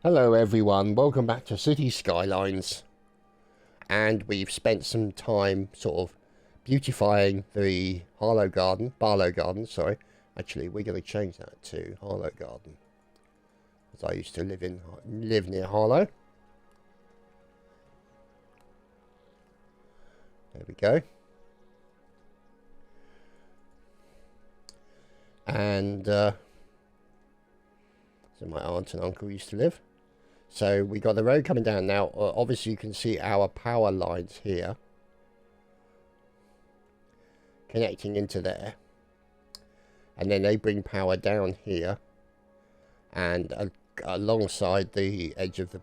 Hello everyone, welcome back to City Skylines, and we've spent some time sort of beautifying the Barlow Garden, sorry. Actually, we're going to change that to Harlow Garden, as I used to live near Harlow. There we go. And so my aunt and uncle used to live. So we got the road coming down now. Obviously you can see our power lines here connecting into there, and then they bring power down here and alongside the edge of the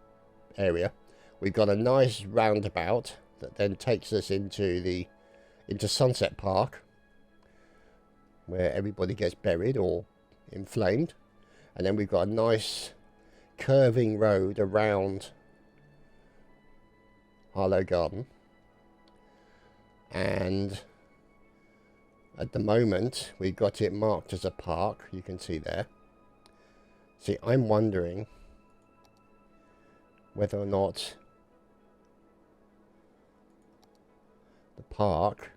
area we've got a nice roundabout that then takes us into Sunset Park, where everybody gets buried or inflamed. And then we've got a nice curving road around Harlow Garden, and at the moment we've got it marked as a park. You can see there. See, I'm wondering whether or not the park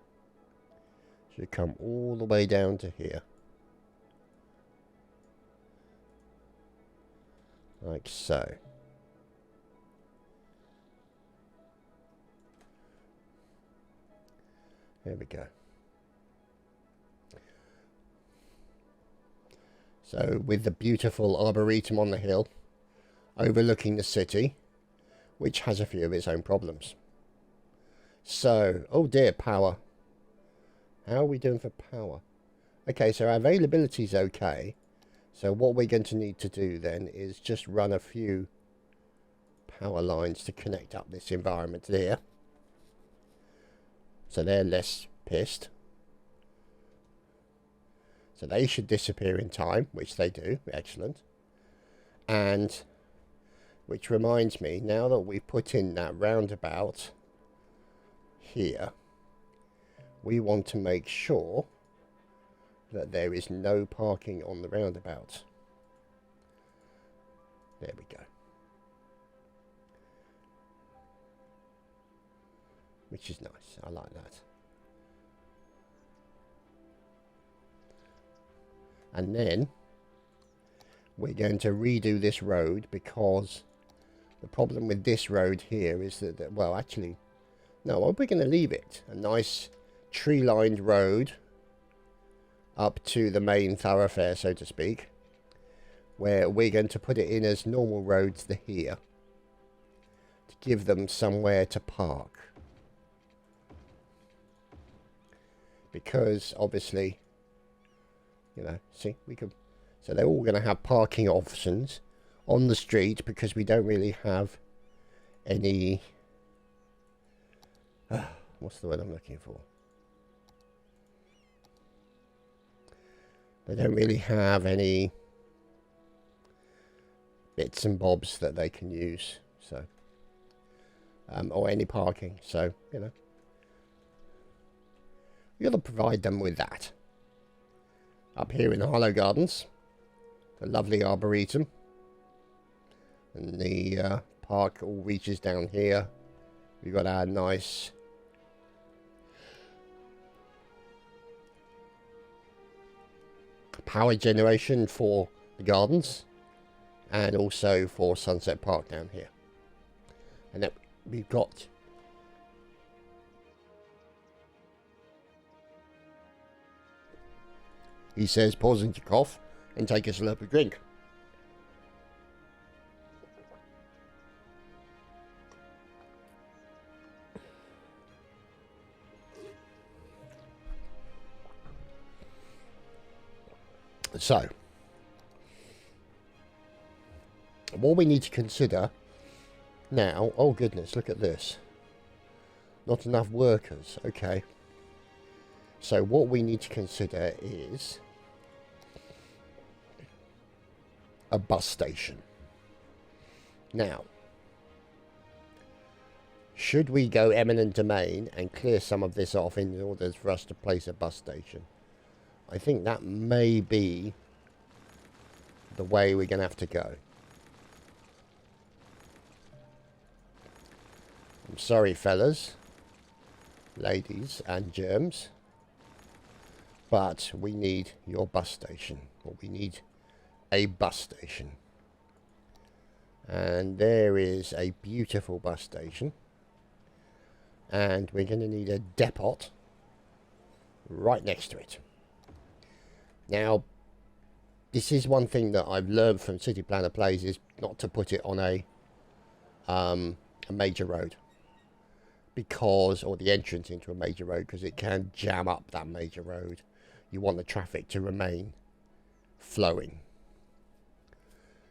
should come all the way down to here, like so. There we go. So with the beautiful arboretum on the hill overlooking the city, which has a few of its own problems. So, oh dear, power. How are we doing for power? Okay, so our availability is okay. So what we're going to need to do then is just run a few power lines to connect up this environment there. So they're less pissed. So they should disappear in time, which they do. Excellent. And which reminds me, now that we've put in that roundabout here, we want to make sure that there is no parking on the roundabout. There we go. Which is nice. I like that. And then we're going to redo this road, because the problem with this road here is that well, actually, no, we're going to leave it a nice tree-lined road up to the main thoroughfare, so to speak, where we're going to put it in as normal roads here to give them somewhere to park, because obviously, you know, see, we can, so they're all going to have parking options on the street, because we don't really have any what's the word I'm looking for? They don't really have any bits and bobs that they can use, so or any parking. So, you know, we got to provide them with that. Up here in the Harlow Gardens, the lovely arboretum, and the park all reaches down here. We've got our nice power generation for the gardens, and also for Sunset Park down here. And then we've got he says, pausing to cough and take a slurp of drink. So, what we need to consider now, oh goodness, look at this. Not enough workers, okay. So what we need to consider is a bus station. Now, should we go eminent domain and clear some of this off in order for us to place a bus station? I think that may be the way we're going to have to go. I'm sorry, fellas, ladies, and germs, but we need your bus station. Or we need a bus station. And there is a beautiful bus station. And we're going to need a depot right next to it. Now, this is one thing that I've learned from City Planner Plays, is not to put it on a major road. Because, or the entrance into a major road, because it can jam up that major road. You want the traffic to remain flowing.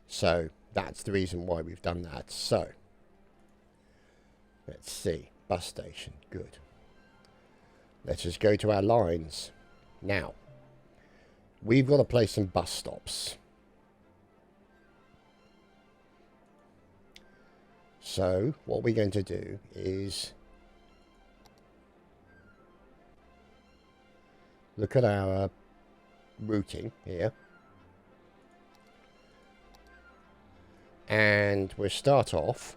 So, that's the reason why we've done that. So, let's see. Bus station. Good. Let us go to our lines. Now, we've got to place some bus stops. So, what we're going to do is look at our routing here. And we'll start off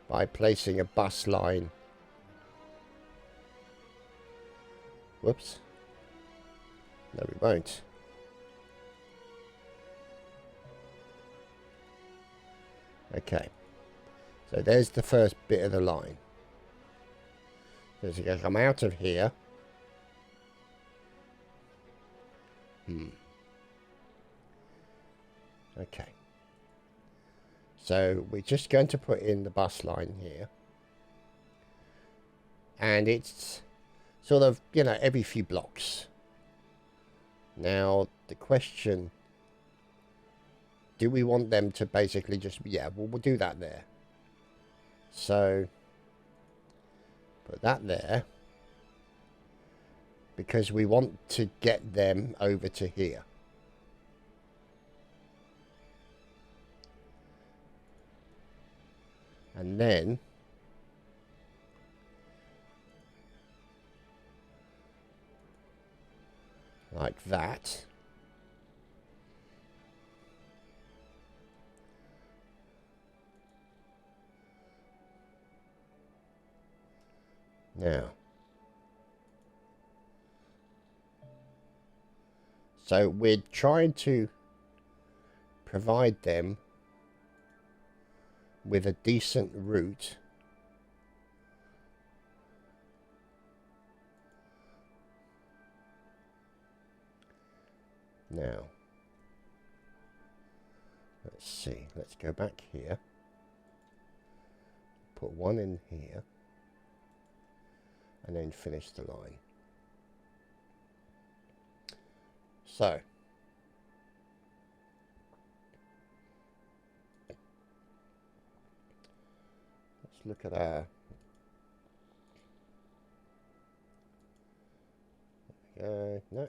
by placing a bus line. Whoops. No, we won't. Okay. So there's the first bit of the line. So it's going to come out of here. Okay. So we're just going to put in the bus line here. And it's sort of, you know, every few blocks. Now, the question, do we want them to basically just, yeah, well, we'll do that there. So, put that there. Because we want to get them over to here. And then like that. Now, so we're trying to provide them with a decent route now. Let's see, let's go back here, put one in here, and then finish the line. So let's look at our, no, no,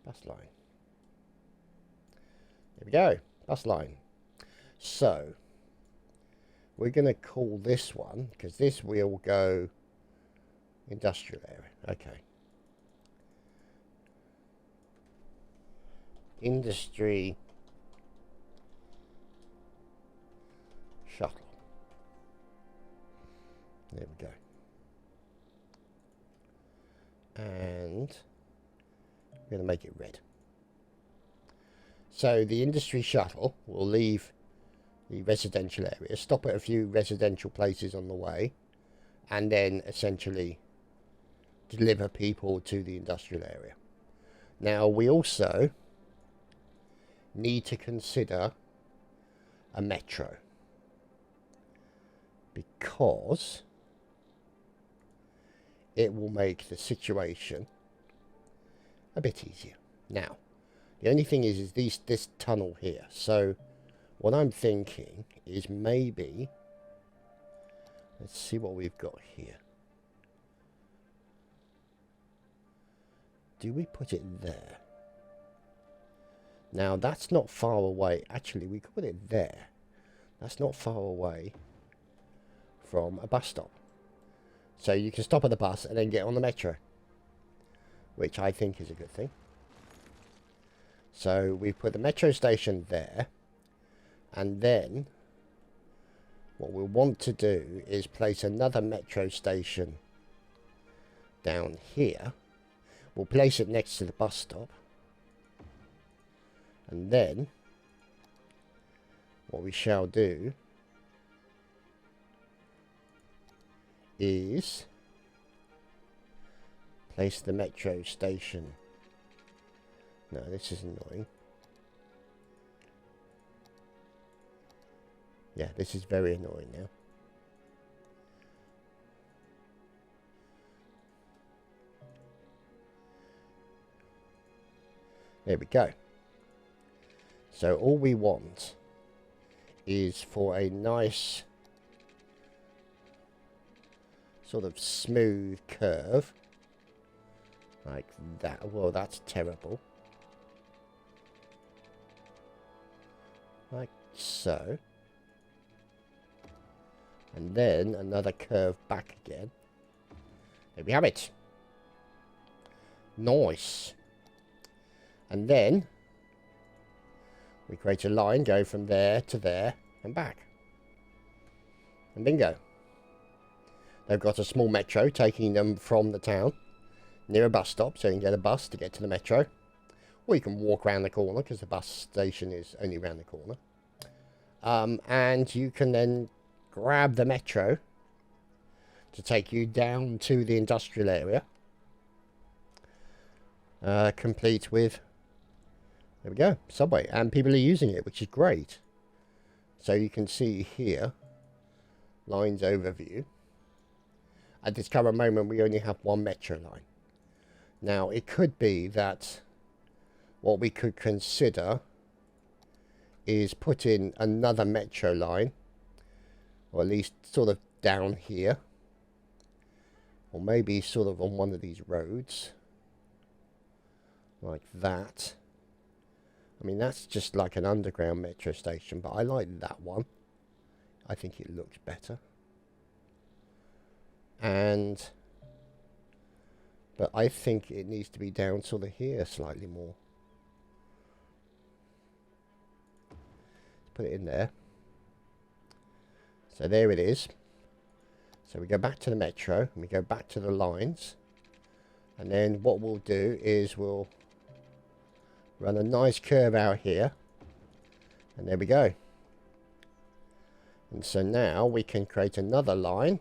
bus line. There we go, bus line. So we're going to call this one, because this will go industrial area. Okay. Industry shuttle. There we go. And we're going to make it red. So the industry shuttle will leave the residential area, stop at a few residential places on the way, and then essentially deliver people to the industrial area. Now, we also need to consider a metro, because it will make the situation a bit easier. Now, the only thing is this tunnel here. So what I'm thinking is maybe, let's see what we've got here. Do we put it there? Now, that's not far away. Actually, we could put it there. That's not far away from a bus stop. So you can stop at the bus and then get on the metro, which I think is a good thing. So we put the metro station there, and then what we'll want to do is place another metro station down here. We'll place it next to the bus stop, and then what we shall do is place the metro station. No, this is annoying. Yeah, this is very annoying now. There we go. So all we want is for a nice sort of smooth curve like that. Well, that's terrible. Like so. And then another curve back again. There we have it. Nice. And then we create a line, go from there to there and back. And bingo. They've got a small metro taking them from the town near a bus stop, so you can get a bus to get to the metro. Or you can walk around the corner because the bus station is only around the corner. And you can then grab the metro to take you down to the industrial area. Complete with, there we go, subway. And people are using it, which is great. So you can see here, lines overview. At this current moment, we only have one metro line. Now, it could be that what we could consider is put in another metro line, or at least sort of down here, or maybe sort of on one of these roads, like that. I mean, that's just like an underground metro station, but I like that one. I think it looks better. But I think it needs to be down sort of here slightly more. Let's put it in there. So there it is. So we go back to the metro, and we go back to the lines. And then what we'll do is we'll run a nice curve out here. And there we go. And so now we can create another line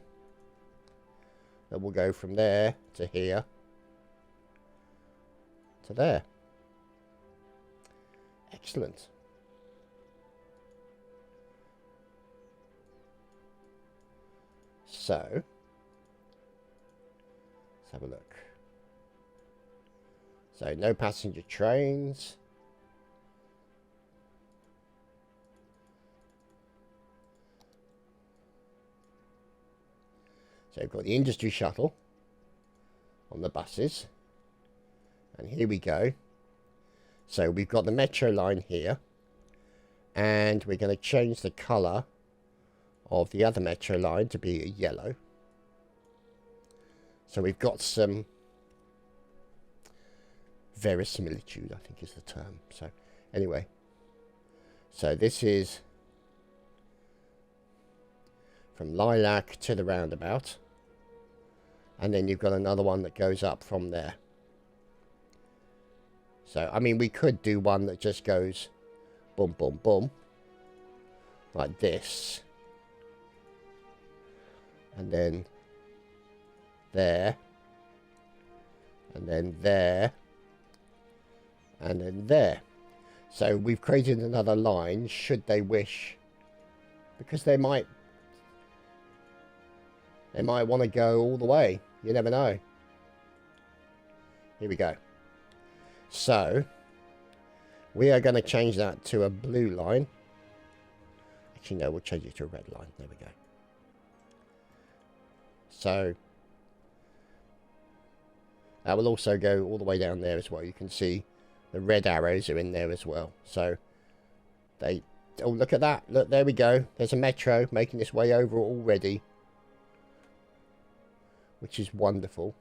that will go from there to here to there. Excellent. So let's have a look. So no passenger trains. So we've got the industry shuttle on the buses. And here we go. So we've got the metro line here. And we're going to change the colour of the other metro line to be a yellow. So we've got some verisimilitude, I think is the term. So anyway. So this is from Lilac to the roundabout. And then you've got another one that goes up from there. So, I mean, we could do one that just goes boom, boom, boom. Like this. And then there. And then there. And then there. So we've created another line, should they wish. Because they might want to go all the way. You never know. Here we go. So, we are going to change that to a blue line. Actually, no, we'll change it to a red line. There we go. So, that will also go all the way down there as well. You can see the red arrows are in there as well. So, they... Oh, look at that. Look, there we go. There's a metro making its way over already. Which is wonderful.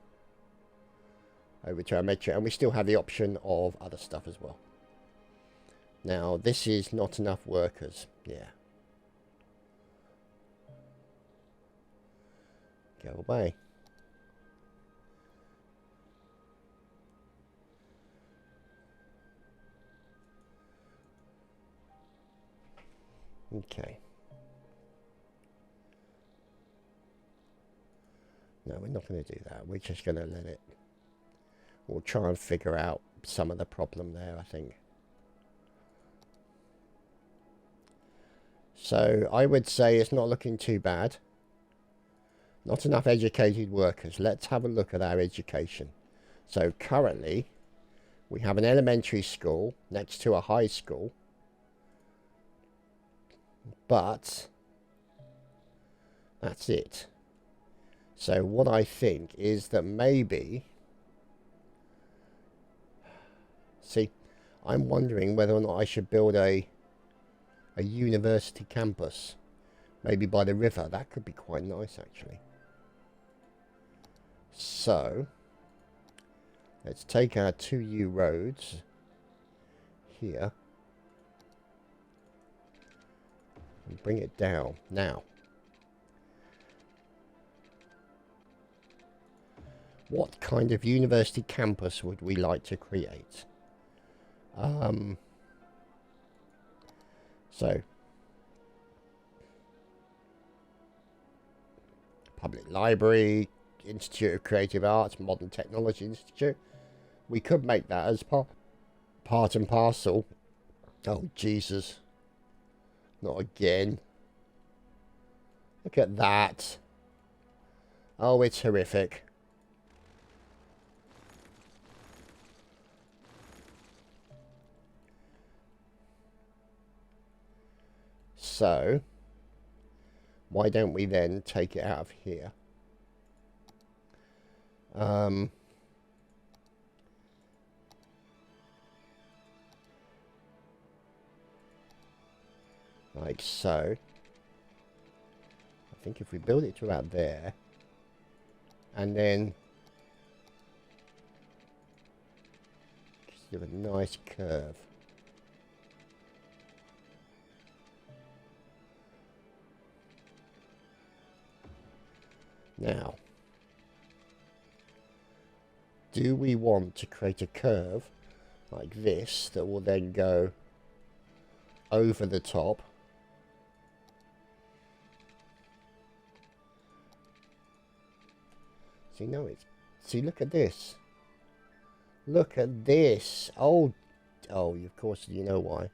Over to our metro. And we still have the option of other stuff as well. Now, this is not enough workers. Yeah. Go away. Okay. No, we're not going to do that. We're just going to let it... We'll try and figure out some of the problem there, I think. So, I would say it's not looking too bad. Not enough educated workers. Let's have a look at our education. So, currently, we have an elementary school next to a high school. But that's it. So what I think is that maybe... See, I'm wondering whether or not I should build a university campus. Maybe by the river. That could be quite nice, actually. So, let's take our 2U roads here. And bring it down. Now, what kind of university campus would we like to create? So, Public Library, Institute of Creative Arts, Modern Technology Institute. We could make that as part and parcel. Oh, Jesus. Not again. Look at that. Oh, it's horrific. So, why don't we then take it out of here? Like so. I think if we build it to about there, and then just give a nice curve. Now, do we want to create a curve like this that will then go over the top? See, no, it's... See, look at this. Look at this. Oh, of course, you know why.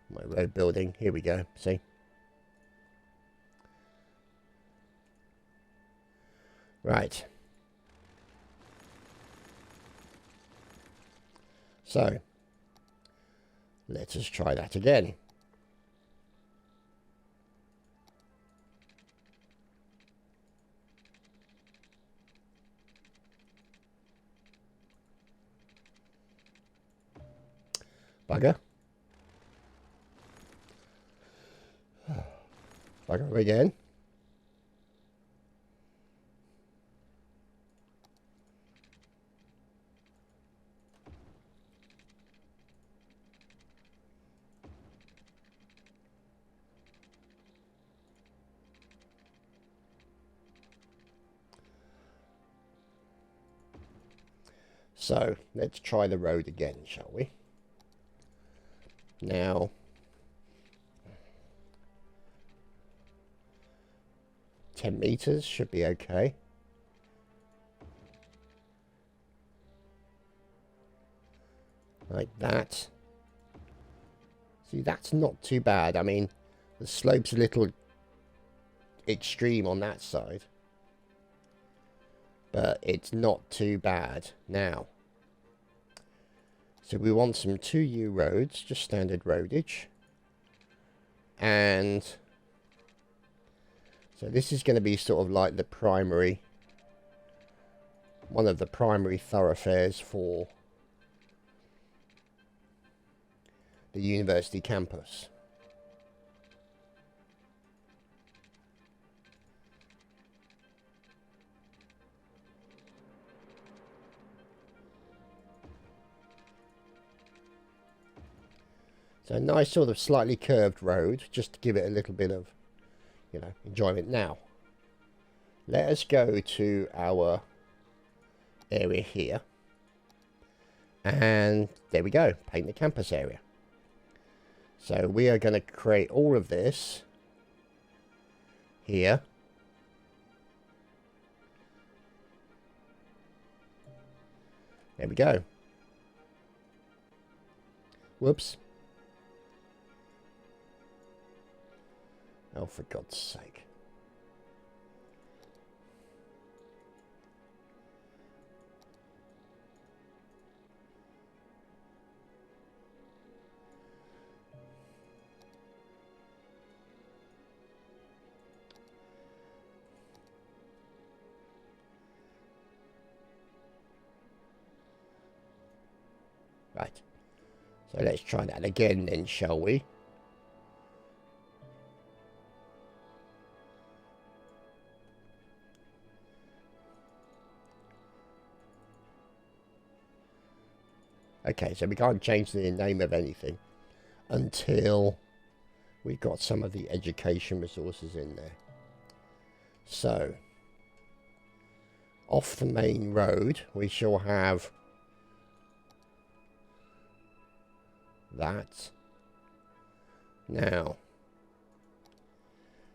My road building. Here we go. See? Right. So, let us try that again. Bugger. Bugger again. So, let's try the road again, shall we? Now, $10 should be okay. Like that. See, that's not too bad. I mean, the slope's a little extreme on that side, but it's not too bad. Now, so we want some 2U roads, just standard roadage. And so this is going to be sort of like the primary, one of the primary thoroughfares for the university campus. So a nice sort of slightly curved road, just to give it a little bit of, you know, enjoyment. Now, let us go to our area here. And there we go, paint the campus area. So we are going to create all of this here. There we go. Whoops. Oh, for God's sake. Right. So let's try that again then, shall we? Okay, so we can't change the name of anything until we've got some of the education resources in there. So, off the main road, we shall have that. Now,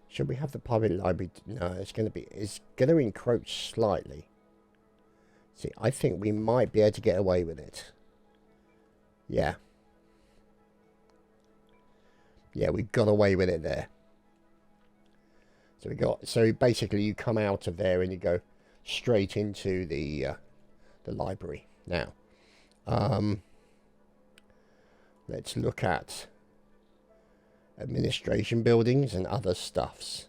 should we have the public library? No, it's going to encroach slightly. See, I think we might be able to get away with it. Yeah. Yeah, we got away with it there. So basically you come out of there and you go straight into the library. Now, let's look at administration buildings and other stuffs.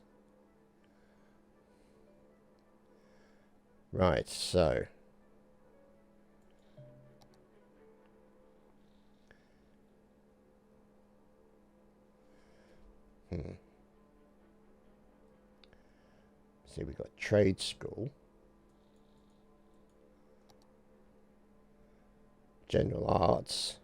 Right, so see, we've got trade school, general arts,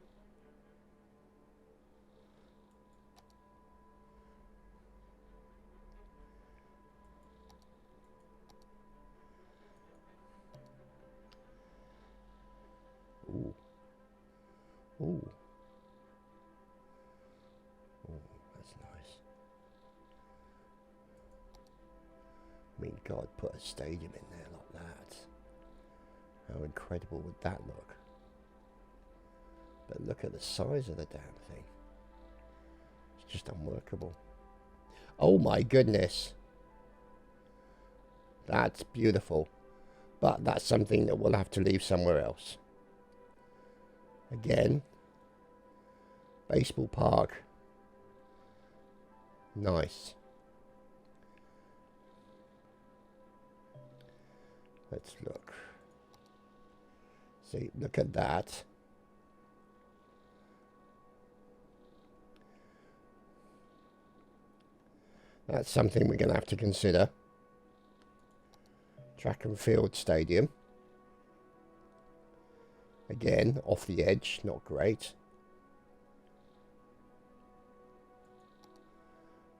ooh, ooh, ooh, that's nice. I mean, God, put a stadium in there like that. How incredible would that look? But look at the size of the damn thing. It's just unworkable. Oh my goodness. That's beautiful. But that's something that we'll have to leave somewhere else. Again. Baseball park. Nice. Let's look. See, look at that. That's something we're going to have to consider. Track and field stadium. Again, off the edge, not great.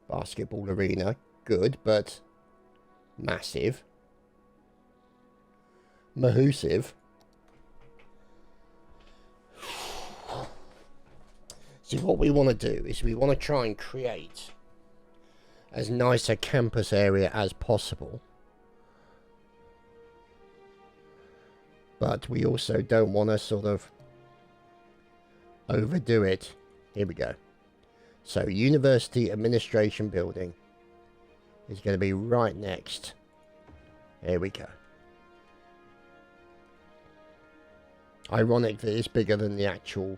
Basketball arena, good, but massive. Mahoosive. See, what we want to do is we want to try and create as nice a campus area as possible. But we also don't want to sort of overdo it. Here we go. So, University Administration Building is going to be right next. Here we go. Ironic that it's bigger than the actual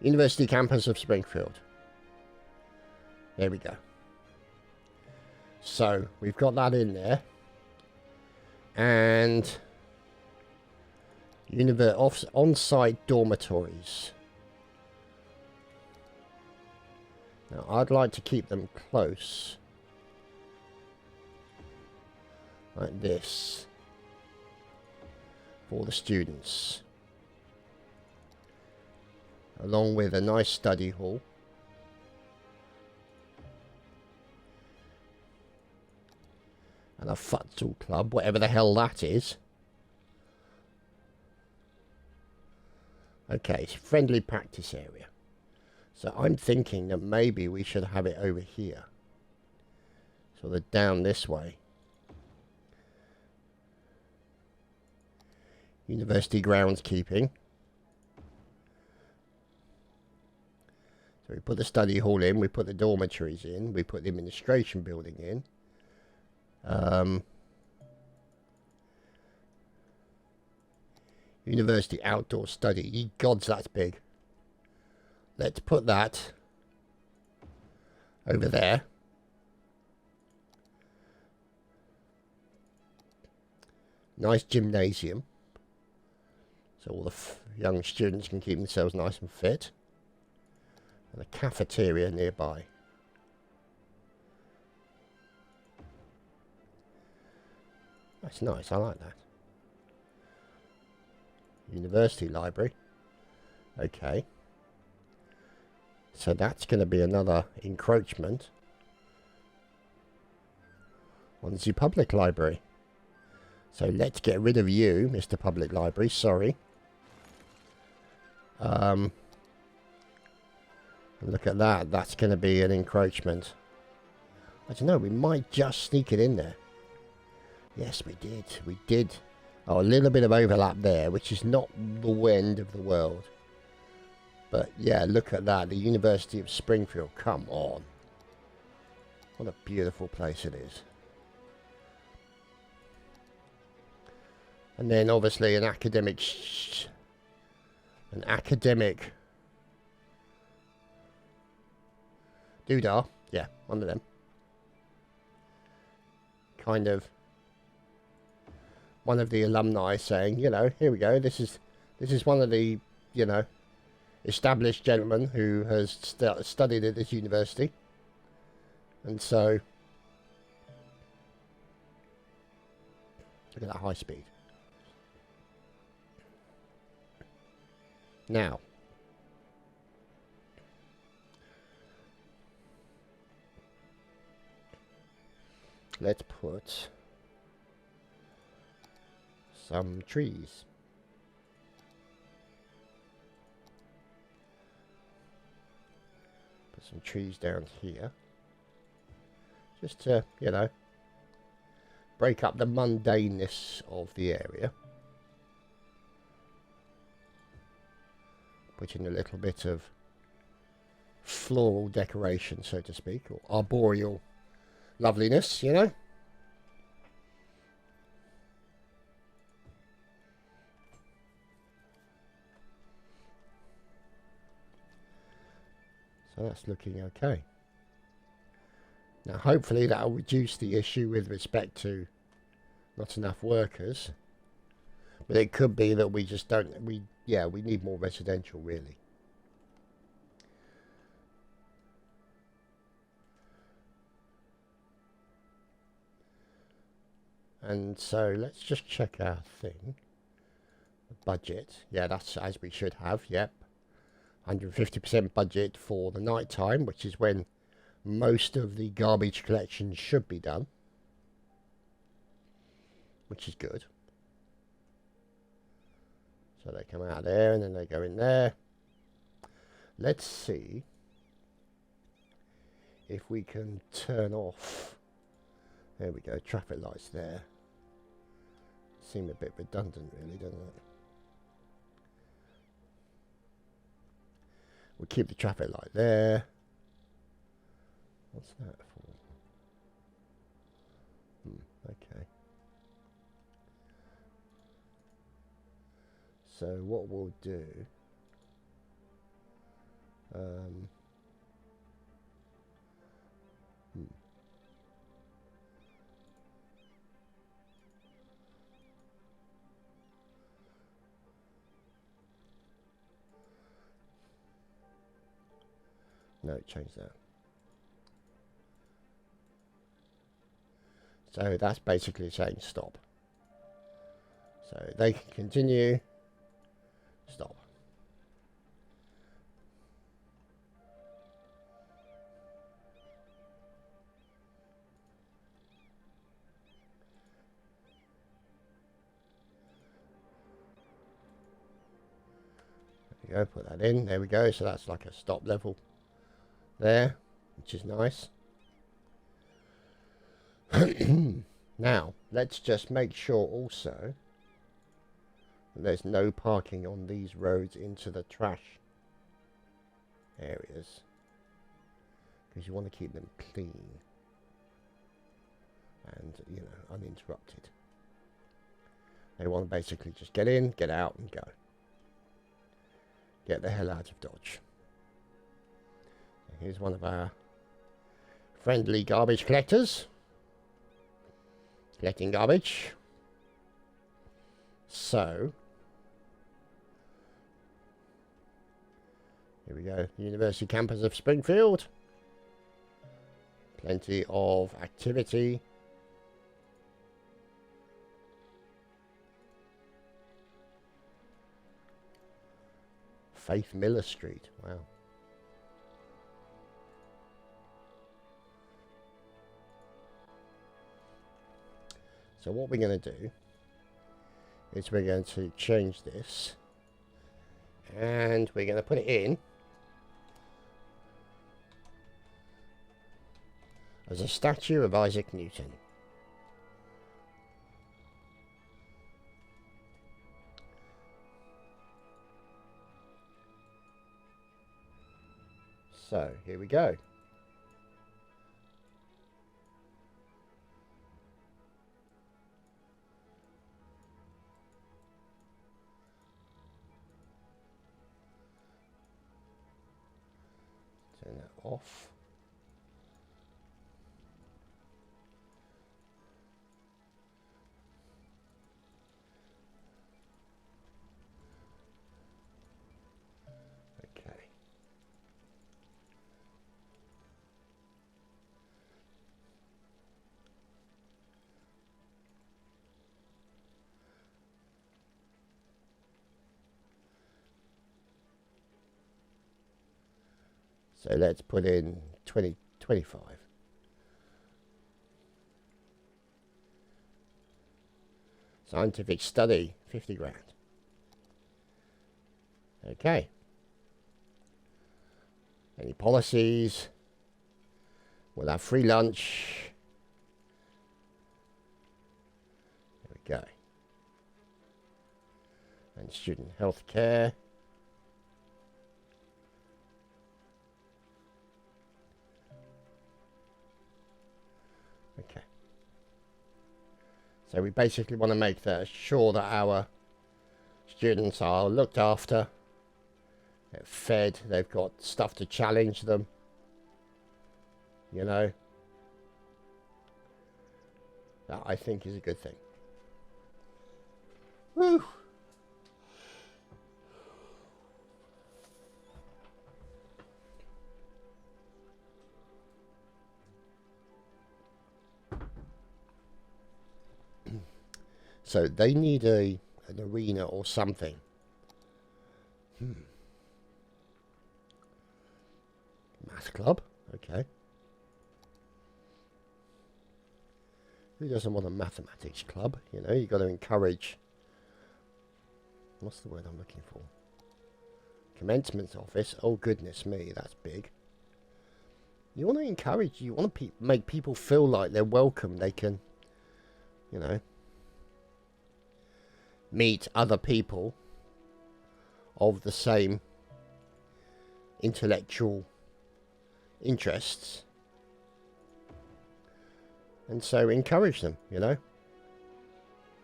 University campus of Springfield. There we go. So, we've got that in there. And on-site dormitories. Now, I'd like to keep them close. Like this. For the students. along with a nice study hall. And a futsal club, whatever the hell that is. Okay, it's a friendly practice area. So I'm thinking that maybe we should have it over here. So they're down this way. University groundskeeping. So we put the study hall in, we put the dormitories in, we put the administration building in. University outdoor study. Ye gods, that's big. Let's put that over there. Nice gymnasium. So all the young students can keep themselves nice and fit. And a cafeteria nearby. That's nice, I like that. University library. Okay. So that's going to be another encroachment on the public library. So let's get rid of you, Mr. Public Library, sorry. And look at that, that's going to be an encroachment. I don't know, we might just sneak it in there. Yes, we did. Oh, a little bit of overlap there, which is not the end of the world. But yeah, look at that, the University of Springfield, come on. What a beautiful place it is. And then obviously an academic doodah, yeah, one of them. Kind of one of the alumni saying, you know, here we go, this is one of the, you know, established gentlemen who has studied at this university. And so look at that high speed. Now, let's put some trees. Put some trees down here. Just to, you know, break up the mundaneness of the area. Put in a little bit of floral decoration, so to speak, or arboreal loveliness, you know. So that's looking okay. Now hopefully that will reduce the issue with respect to not enough workers. But it could be that we just don't, we need more residential really. And so let's just check our thing. The budget. Yeah, that's as we should have, yep. 150% budget for the night time, which is when most of the garbage collection should be done. Which is good. So they come out there and then they go in there. Let's see if we can turn off. There we go, traffic lights there. Seem a bit redundant really, doesn't it? We'll keep the traffic light there. What's that for? Okay. So what we'll do, no, change that. So that's basically saying stop. So they can continue. Stop. we go, put that in. There we go. So that's like a stop level there, which is nice. Now, let's just make sure also that there's no parking on these roads into the trash areas, because you want to keep them clean and, you know, uninterrupted. They want to basically just get in, get out and go. Get the hell out of Dodge. Here's one of our friendly garbage collectors. Collecting garbage. So, here we go. University campus of Springfield. Plenty of activity. Faith Miller Street. Wow. So what we're going to do is we're going to change this, and we're going to put it in as a statue of Isaac Newton. So here we go. Turn that off. Okay. So let's put in 2025. Scientific study, 50 grand. Okay. Any policies? We'll have free lunch. There we go. And student health care. Okay. So we basically want to make sure that our students are looked after, they're fed, they've got stuff to challenge them, you know. That I think is a good thing. Woo! So they need an arena or something. Math club, okay. Who doesn't want a mathematics club? You know, you've got to encourage. What's the word I'm looking for? Commencement office. Oh goodness me, that's big. You want to encourage. You want to make people feel like they're welcome. They can, you know, meet other people of the same intellectual interests, and so encourage them, you know.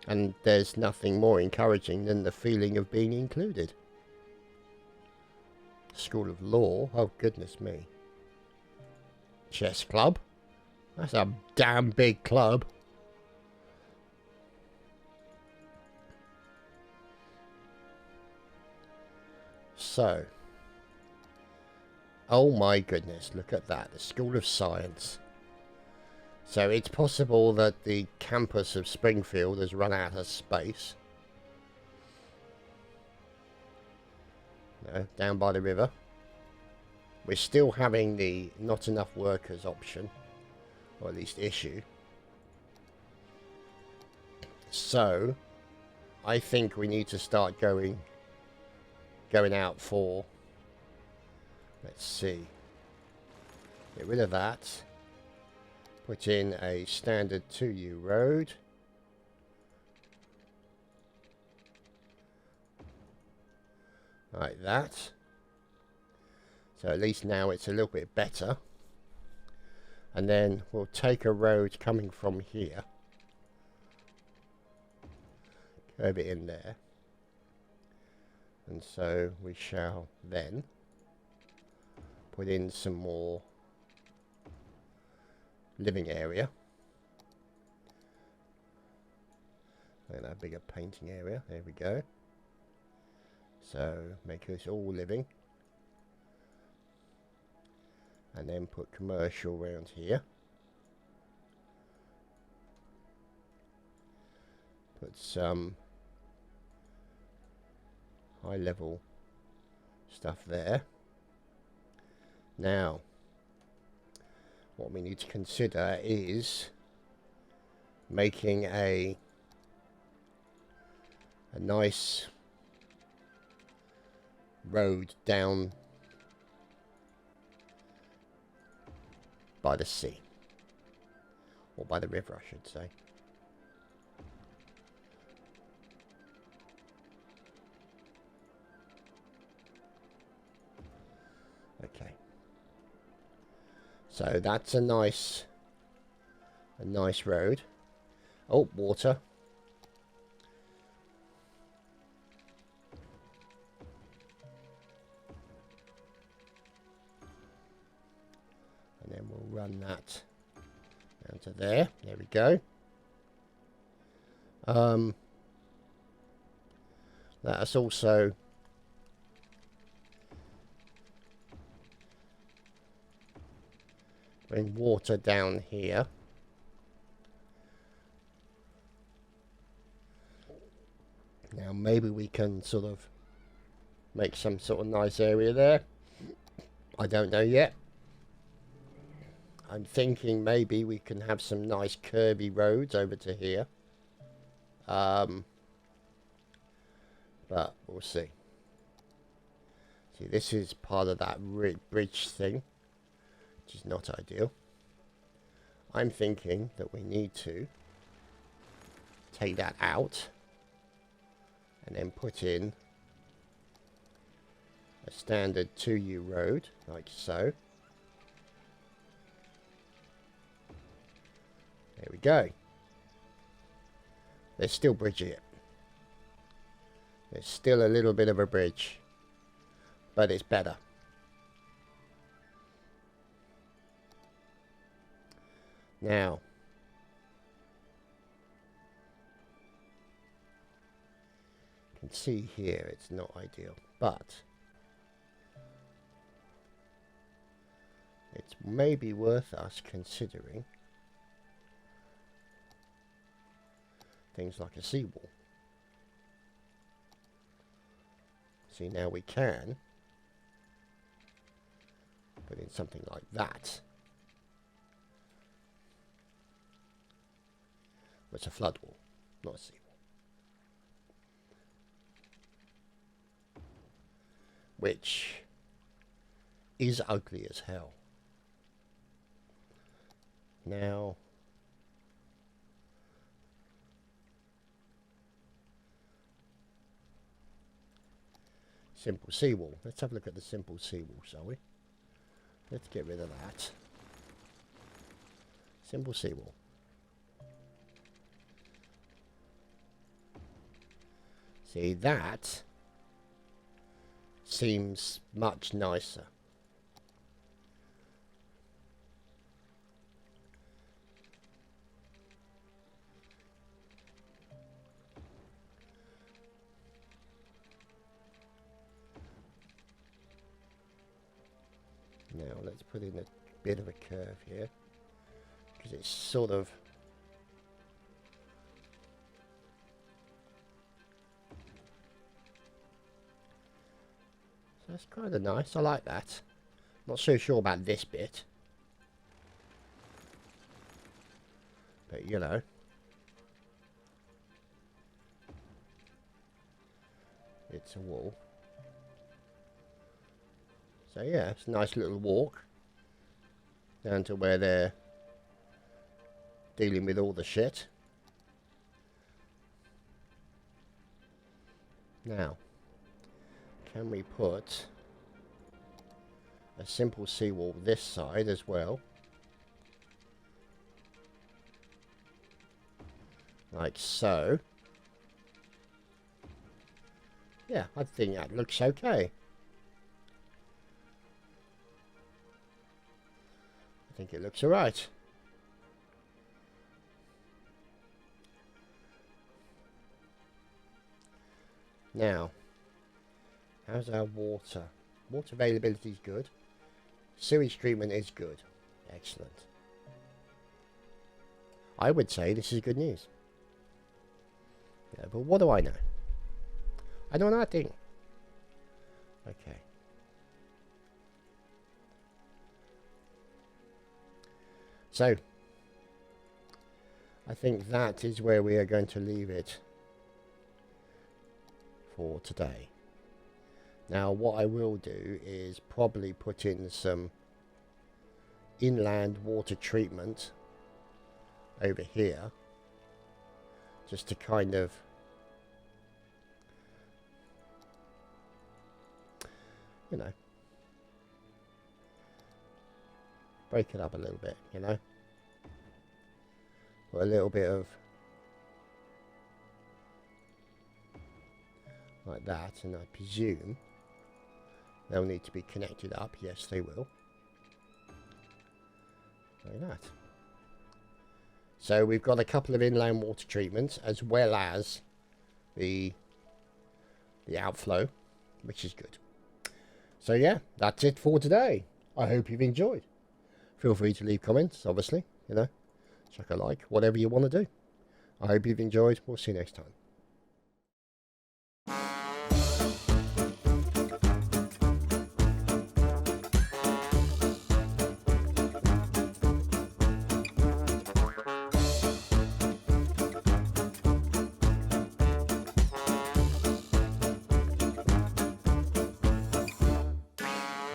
And there's nothing more encouraging than the feeling of being included. School of Law, oh goodness me. Chess club, that's a damn big club. So, oh my goodness, look at that, the School of Science. So it's possible that the campus of Springfield has run out of space. No, down by the river. We're still having the not enough workers option, or at least issue. So, I think we need to start going going out for, let's see, get rid of that, put in a standard 2U road, like that. So at least now it's a little bit better. And then we'll take a road coming from here, curve it in there, and so we shall then put in some more living area, and a bigger painting area. There we go. So make this all living, and then put commercial around here. Put some high level stuff there. Now, what we need to consider is making a nice road down by the sea, or by the river, I should say. Okay, so that's a nice road. Oh, water. And then we'll run that down to there. There we go. Let us also bring water down here. Now maybe we can sort of make some sort of nice area there. I don't know yet. I'm thinking maybe we can have some nice curvy roads over to here. But we'll see. See, this is part of that bridge thing, which is not ideal. I'm thinking that we need to take that out and then put in a standard 2U road, like so. There we go. There's still bridging it. There's still a little bit of a bridge, but it's better. Now, you can see here it's not ideal, but it's maybe worth us considering things like a seawall. See, now we can put in something like that. It's a flood wall, not a seawall. Which is ugly as hell. Now, simple seawall. Let's have a look at the simple seawall, shall we? Let's get rid of that. Simple seawall. See, that seems much nicer. Now let's put in a bit of a curve here, because it's sort of so that's kind of nice. I like that. Not so sure about this bit, but you know, it's a wall. So yeah, it's a nice little walk down to where they're dealing with all the shit. Now, can we put a simple seawall this side as well? Like so. Yeah, I think that looks okay. I think it looks alright. Now, how's our water? Water availability is good. Sewage treatment is good. Excellent. I would say this is good news. Yeah, but what do I know? I know nothing. Okay. So, I think that is where we are going to leave it for today. Now, what I will do is probably put in some inland water treatment over here, just to kind of break it up a little bit, Put a little bit of like that, and I presume they'll need to be connected up. Yes, they will. Like that. So we've got a couple of inland water treatments as well as the outflow, which is good. So yeah, that's it for today. I hope you've enjoyed. Feel free to leave comments, obviously, chuck a like, whatever you want to do. I hope you've enjoyed. We'll see you next time.